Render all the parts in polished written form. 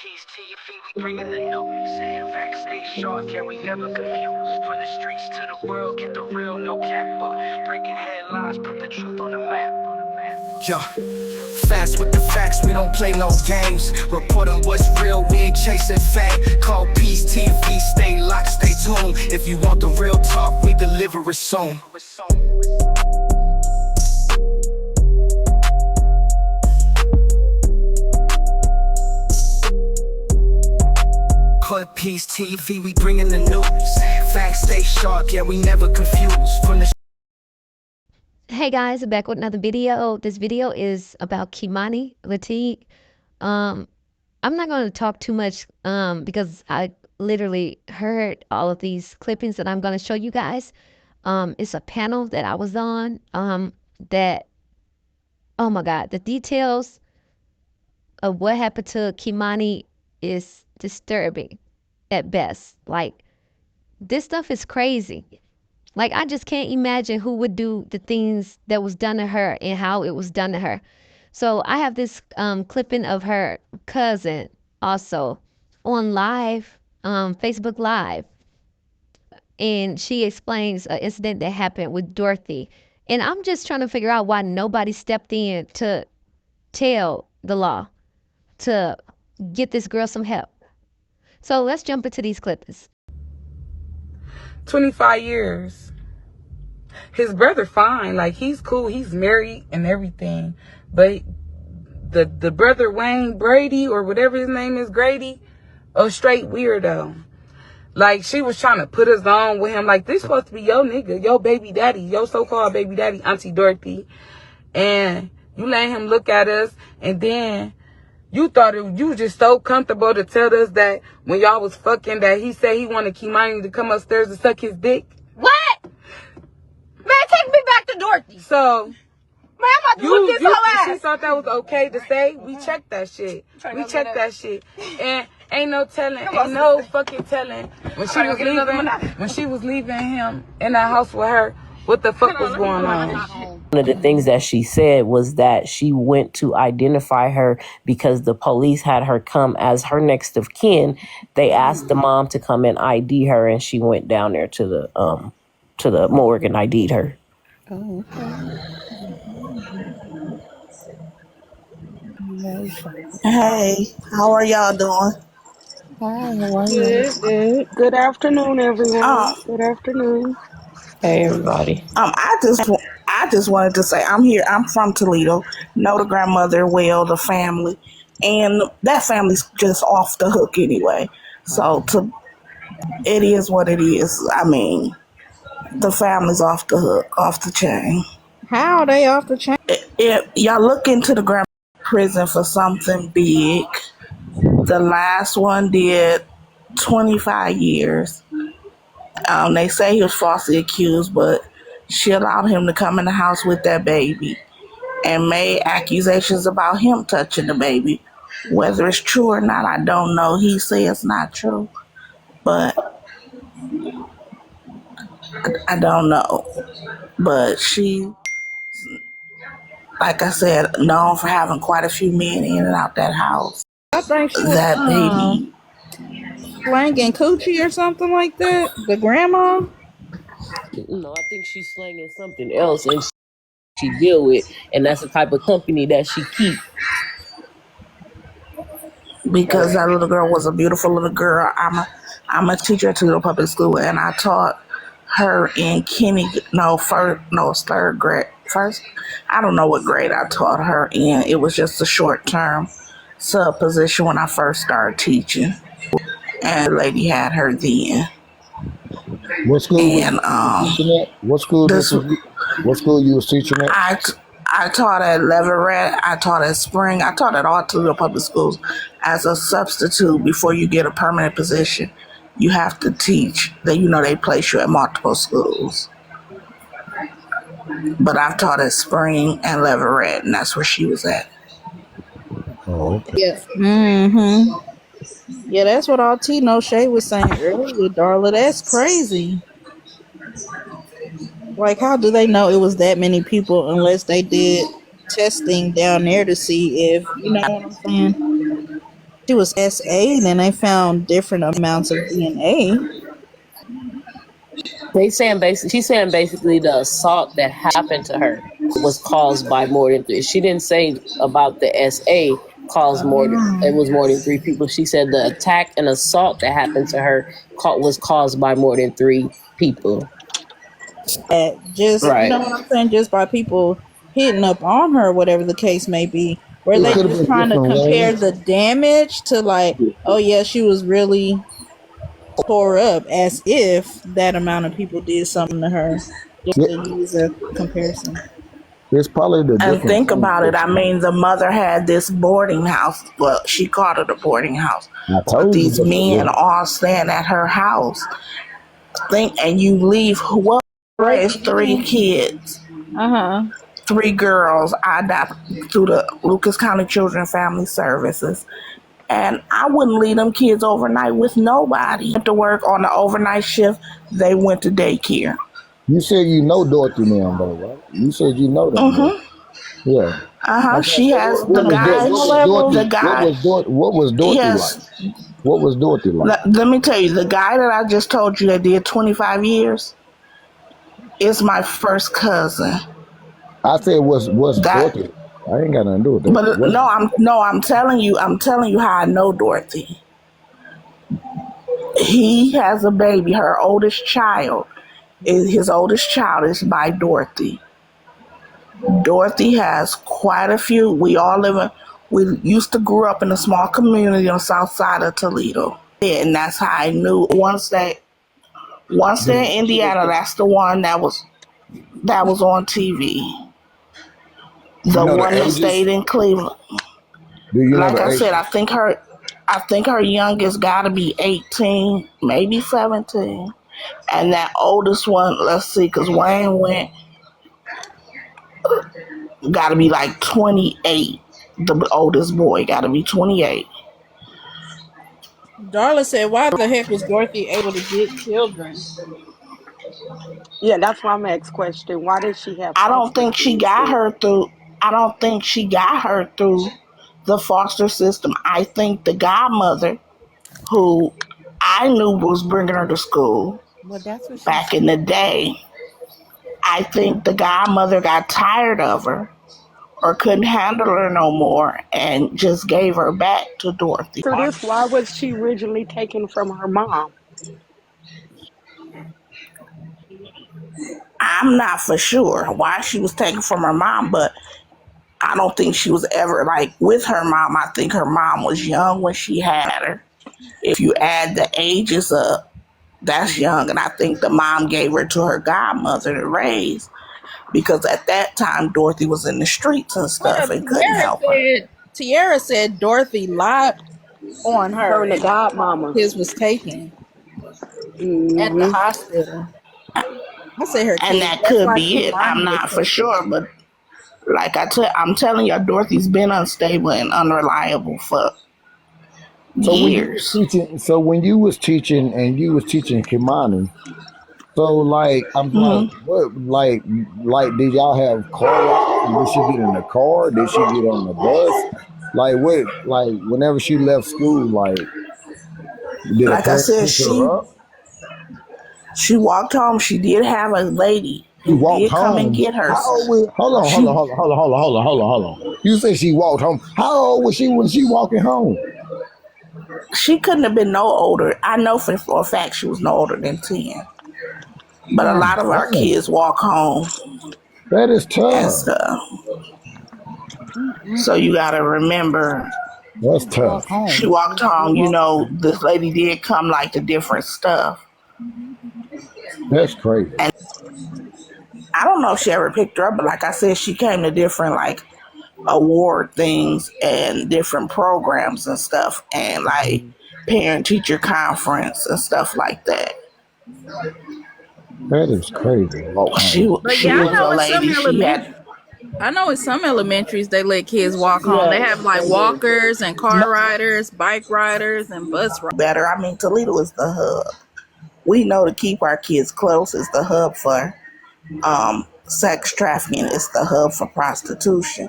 Peace to your feet, we bringing the news. Facts stay sharp, yeah, we never confused. From the streets to the world, get the real, no cap up. Breaking headlines, put the truth on the map. Yo, fast with the facts, we don't play no games. Report on what's real, we ain't chasing fame. Call Peace TV, stay locked, stay tuned. If you want the real talk, we deliver it soon. Call Peace TV, we bringing the news. Facts stay sharp, yeah, we never confused. From the Hey guys, I'm back with another video. This video is about Keimani Latigue. I'm not going to talk too much because I literally heard all of these clippings that I'm going to show you guys. It's a panel that I was on that, oh my God, the details of what happened to Keimani is disturbing at best. Like, this stuff is crazy. Like, I just can't imagine who would do the things that was done to her and how it was done to her. So I have this clipping of her cousin also on live, Facebook Live. And she explains an incident that happened with Dorothy. And I'm just trying to figure out why nobody stepped in to tell the law to get this girl some help. So let's jump into these clips. 25 years. His brother fine, like he's cool, he's married and everything, but the brother Wayne Brady or whatever his name is, Grady, a straight weirdo. Like, she was trying to put us on with him, like, this supposed to be your nigga, your baby daddy, your so-called baby daddy, Auntie Dorothy, and you let him look at us, and then you thought you was just so comfortable to tell us that when y'all was fucking that he said he wanted Keimani to come upstairs to suck his dick. What? Man, take me back to Dorothy. So, man, I'm about to whip this whole ass. She thought that was okay to say. We checked that shit. We checked that shit. And ain't no telling, ain't no fucking telling when she was leaving him in that house with her, what the fuck was going on. One of the things that she said was that she went to identify her because the police had her come as her next of kin. They asked the mom to come and ID her, and she went down there to the morgue and ID'd her. Oh, okay. Hey, how are y'all doing? Hi, how are you? Good. Good afternoon, everyone. Good afternoon. Hey, everybody. I just wanted to say I'm here. I'm from Toledo. Know the grandmother well, the family, and that family's just off the hook anyway. So it is what it is. I mean, the family's off the hook, off the chain. How are they off the chain? Y'all look into the grandmother prison for something big. The last one did 25 years. They say he was falsely accused, but she allowed him to come in the house with that baby and made accusations about him touching the baby. Whether it's true or not, I don't know. He says it's not true, but I don't know. But she, like I said, known for having quite a few men in and out that house. I think she That was baby. slanging coochie or something like that. The grandma. No, I think she's slanging something else, and she deal with, and that's the type of company that she keep. Because that little girl was a beautiful little girl. I'm a teacher at Toledo Public School, and I taught her in third grade. First, I don't know what grade I taught her in. It was just a short term sub position when I first started teaching, and the lady had her then. What school? And What school? What school you was teaching at? I taught at Leverett. I taught at Spring. I taught at all Toledo Public Schools as a substitute. Before you get a permanent position, you have to teach. They place you at multiple schools. But I've taught at Spring and Leverett, and that's where she was at. Oh, okay. Yeah. Yeah, that's what all Tino Shay was saying earlier, Darla. That's crazy. Like, how do they know it was that many people unless they did testing down there to see if, you know what I'm saying? She was SA, then they found different amounts of DNA. She's saying basically the assault that happened to her was caused by more than three. She didn't say about the SA caused it was more than three people. She said the attack and assault that happened to her was caused by more than three people. Just, you know what I'm saying? Just by people hitting up on her, whatever the case may be. Were they just trying to compare the damage to like, oh yeah, she was really tore up, as if that amount of people did something to her, just to use a comparison. It's probably the difference. And think about it. I mean, the mother had this boarding house. Well, she called it a boarding house. But these men all staying at her house. And you leave. Well, raised 3 kids. 3 girls. I adopted through the Lucas County Children Family Services. And I wouldn't leave them kids overnight with nobody. Went to work on the overnight shift. They went to daycare. You said you know Dorothy now, though, right? You said you know them. Yeah. She has the guy. What was Dorothy like? What was Dorothy like? Let me tell you, the guy that I just told you that did 25 years is my first cousin. I said, what's Dorothy? I ain't got nothing to do with that. But I'm telling you how I know Dorothy. He has a baby. His oldest child is by Dorothy. Dorothy has quite a few. We used to grow up in a small community on the south side of Toledo. And that's how I knew. Once they're in Indiana, that's the one that was on TV. The one that stayed in Cleveland. Like I said, I think her youngest got to be 18, maybe 17. And that oldest one, let's see, because Wayne went, got to be like 28. The oldest boy got to be 28. Darla said, why the heck was Dorothy able to get children? Yeah, that's my next question. Why did she have? I don't think she got her through the foster system. I think the godmother, who I knew was bringing her to school back in the day, I think the godmother got tired of her or couldn't handle her no more and just gave her back to Dorothy. For this, why was she originally taken from her mom? I'm not for sure why she was taken from her mom, but I don't think she was ever like with her mom. I think her mom was young when she had her. If you add the ages up, that's young. And I think the mom gave her to her godmother to raise, because at that time Dorothy was in the streets and stuff and couldn't help her. Tiara said Dorothy lied on her. Her and the godmama. His was taken at the hospital. I say her and that could be it. I'm not for sure, but like I'm telling you, Dorothy's been unstable and unreliable for years. When you was teaching and you was teaching Keimani, so like I'm like, what, like did y'all have car rides? Did she get in the car? Did she get on the bus? Like what? Like whenever she left school, like did like I said, she walked home. She did have a lady who did come and get her. Hold on. You said she walked home. How old was she when she walking home? She couldn't have been no older. I know for a fact she was no older than 10. But a lot of our kids walk home. That is tough. So you got to remember. That's tough. She walked home. You know, this lady did come like to different stuff. That's crazy. And I don't know if she ever picked her up, but like I said, she came to different like award things and different programs and stuff, and like parent teacher conference and stuff like that. That is crazy. She was a lady. I know in some elementaries they let kids walk home. They have like walkers and car riders, bike riders, and bus riders. Better. I mean, Toledo is the hub. We know to keep our kids close. It's the hub for sex trafficking. It's the hub for prostitution.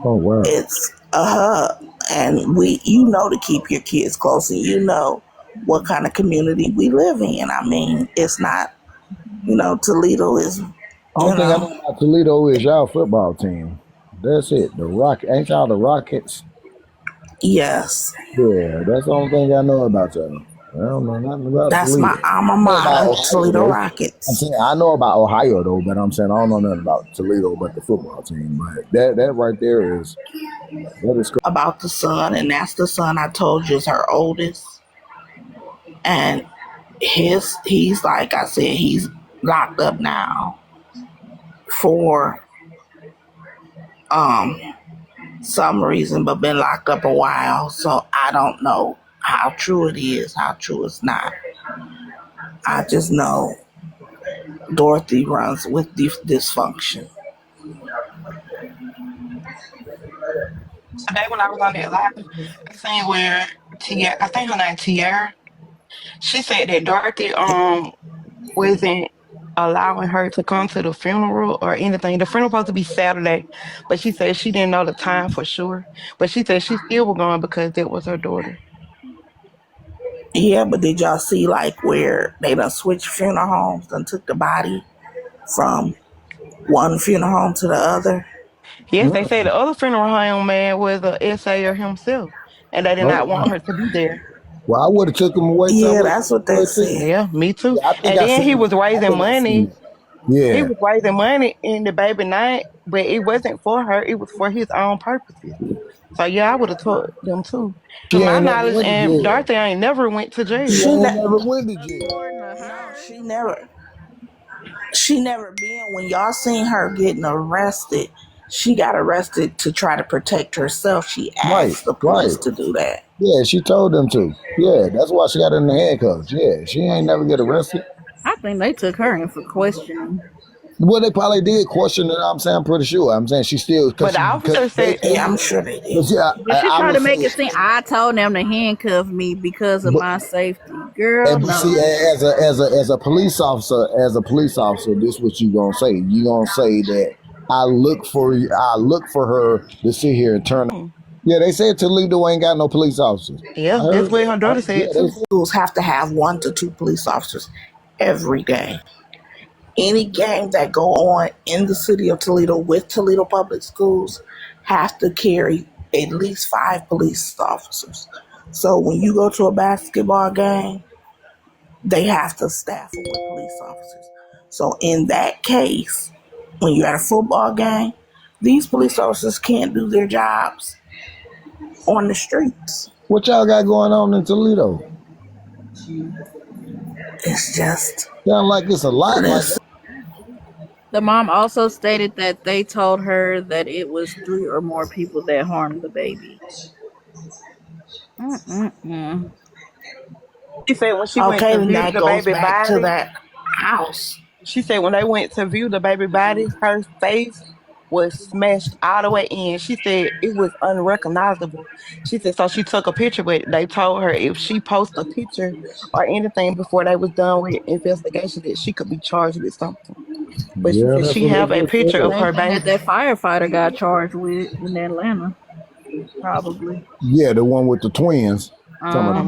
Oh wow! It's a hub. And you know to keep your kids close, and you know what kind of community we live in. I mean, it's not, Toledo is, Only thing I know about Toledo is y'all football team. That's it. The Rock ain't y'all the Rockets? yes, Yeah, that's the only thing I know about y'all. I don't know nothing about that's my Toledo. alma I know about mater, Ohio Toledo though. I'm Rockets. saying I know about Ohio though, but I'm saying I don't know nothing about Toledo but the football team. But that right there is that is About the son, and that's the son I told you is her oldest. And he's like I said, he's locked up now for some reason, but been locked up a while. So I don't know how true it is, how true it's not. I just know Dorothy runs with dysfunction. Today when I was on that live, I seen where Tia, I think her name Tiara, she said that Dorothy wasn't allowing her to come to the funeral or anything. The funeral supposed to be Saturday, but she said she didn't know the time for sure. But she said she still was going because that was her daughter. Yeah, but did y'all see like where they done switched funeral homes and took the body from one funeral home to the other? Yes, they good. said the other funeral home man was a SAer himself, and they did not want Oh, her to be there. well, I would have took him away till I Yeah, would have that's took what him they away too. said. Yeah, me too. Yeah, I think And I then he seen was it. I raising think I seen money. it. He Yeah, was raising money in the baby night, but it wasn't for her. It was for his own purposes. So yeah, I would have told them too. To she my ain't never knowledge, went to and jail. Dorothy ain't never went to She jail. She ain't ne- never went to jail. According to no, her, she never been. When y'all seen her getting arrested, she got arrested to try to protect herself. She Right, asked the police right. to do that. Yeah, she told them to. Yeah, that's why she got in the handcuffs. Yeah, she ain't never get arrested. I think they took her in for questioning. Well, they probably did question it. I'm saying, I'm pretty sure. I'm saying she still But because the officer said, Yeah, I'm sure they but did. yeah, But she I tried would to say, make it seem I told them to handcuff me because of but my safety. Girl, and but see, no. as a police officer, this what you gonna say? You gonna say that I look for her to sit here and turn. hmm, Yeah, they said Toledo ain't got no police officers. I yeah, that's heard what that. her daughter Yeah, said they too. said. Schools have to have 1 to 2 police officers every day. Any game that go on in the city of Toledo with Toledo Public Schools have to carry at least 5 police officers. So when you go to a basketball game, they have to staff them with police officers. So in that case, when you're at a football game, these police officers can't do their jobs on the streets. What y'all got going on in Toledo? It's just Sound like it's a lot. listen. The mom also stated that they told her that it was 3 or more people that harmed the baby. Mm-mm-mm. She said when she went Okay, to then view that the goes baby back to body, that house. she said when they went to view the baby body, her face was smashed all the way in. She said it was unrecognizable. She said so she took a picture, but they told her if she post a picture or anything before they was done with investigation that she could be charged with something. But she Yeah, said that's she what they have a just picture of said. Same her thing that baby. firefighter got charged with in Atlanta, probably. Yeah, the one with the twins. Talking about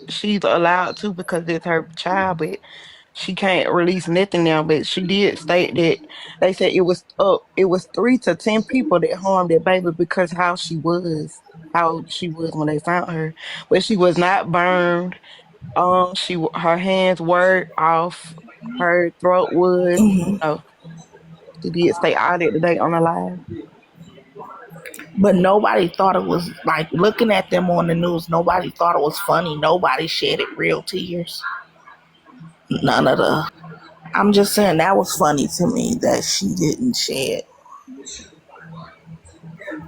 She's allowed to because it's her child, but she can't release nothing now. But she did state that they said it was 3 to 10 people that harmed that baby because how she was when they found her. But she was not burned. Her hands were off. Her throat was. No, she did stay out it today on the live. But nobody thought it was like looking at them on the news. Nobody thought it was funny. Nobody shedded real tears. None of the. I'm just saying that was funny to me that she didn't shed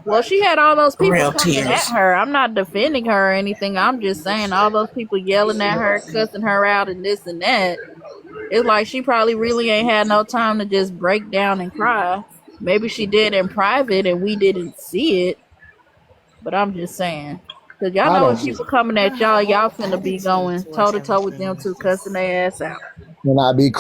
Well, she had all those people real coming at tears. her. I'm not defending her or anything. I'm just saying all those people yelling at her, cussing her out, and this and that. It's like she probably really ain't had no time to just break down and cry. Maybe she did in private and we didn't see it, but I'm just saying. Because y'all I know when don't people coming at y'all, Her y'all whole finna be attitude going toe towards to toe with everything them is too, cussing just, their ass out. and I'd be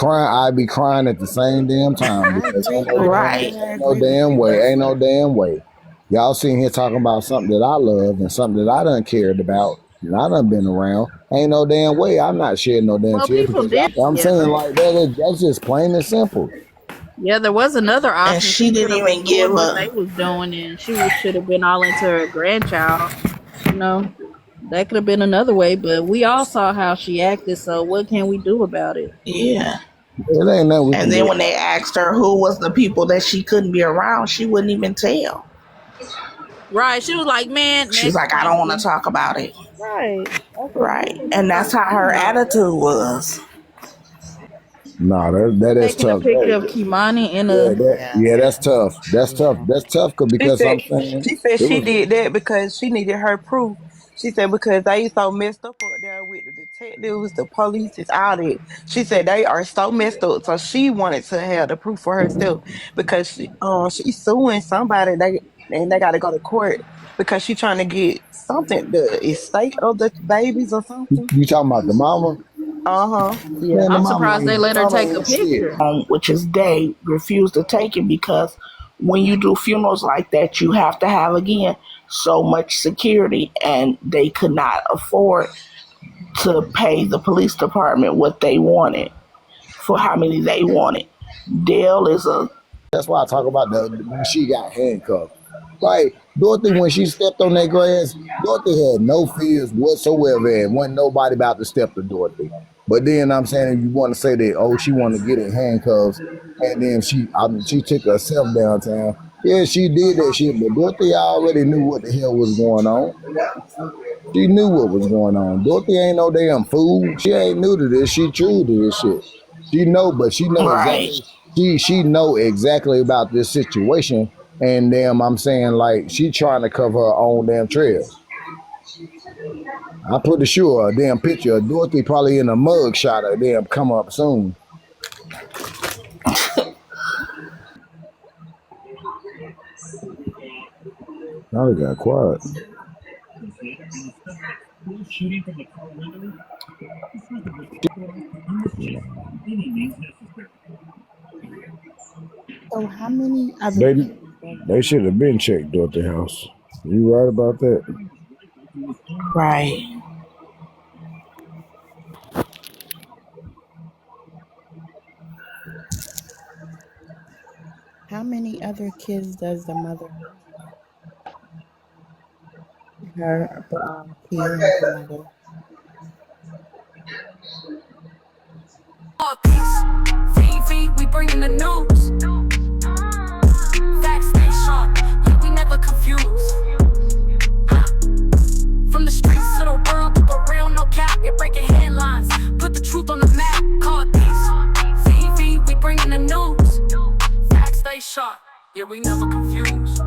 crying at the same damn time I because agree with her. I Right. agree ain't no with damn you. way, ain't no damn way. Y'all sitting here talking about something that I love and something that I done cared about and I done been around. Ain't no damn way I'm not shedding no damn Well, tears people because did. I'm saying Yeah, like that. That's just plain and simple. yeah. There was another And option. She she could didn't have been even give doing what a they was doing, and should have been all into her grandchild. You know, that could have been another way. But we all saw how she acted. So what can we do about it? yeah. It ain't nothing we And can then do. when they asked her who was the people that she couldn't be around, she wouldn't even tell. Right? She was like, "Man, She's next like, I don't want to question." talk about it. Right. I said, "You Right. shouldn't be And that's talking how to her anybody." attitude was. Nah, that is Taking a tough. picture of Keimani in a Yeah. That's tough. That's tough. yeah. That's tough She because said I'm saying she said it she was. did that because she needed her proof. She said because they so messed up there with the detectives, the police, it's all that. She said they are so messed up, so she wanted to have the proof for herself because she's suing somebody. They got to go to court because she's trying to get something, the estate of the babies or something. You talking about the mama? Uh-huh. Yeah, Man, I'm surprised they the let her mama take a ain't shit. picture. Which is they refused to take it because when you do funerals like that, you have to have, again, so much security, and they could not afford to pay the police department what they wanted for how many they wanted. Dale is a That's why I talk about when she got handcuffed. Like Dorothy, when she stepped on that grass, Dorothy had no fears whatsoever, and wasn't nobody about to step to Dorothy. But then I'm saying, if you want to say that, oh, she wanted to get in handcuffs, and then she took herself downtown. Yeah, she did that shit, but Dorothy already knew what the hell was going on. She knew what was going on. Dorothy ain't no damn fool. She ain't new to this. She true to this shit. She know, but she know right, exactly. She know exactly about this situation. And damn, I'm saying like she trying to cover her own damn trails. I pretty sure a damn picture of Dorothy probably in a mug shot of damn come up soon. Now they got quiet. So how many other They kids does the they should mother have been have? checked Dorothy house. You right about that? right. How many other kids does the mother have? Her, Tia, and the mother. We bringing the news. Facts stay sharp, yeah, we never confuse. From the streets to the world, keep it real, no cap. You're breaking headlines, put the truth on the map. Call it peace. VV, we bringing the news. Facts stay sharp, yeah, we never confuse.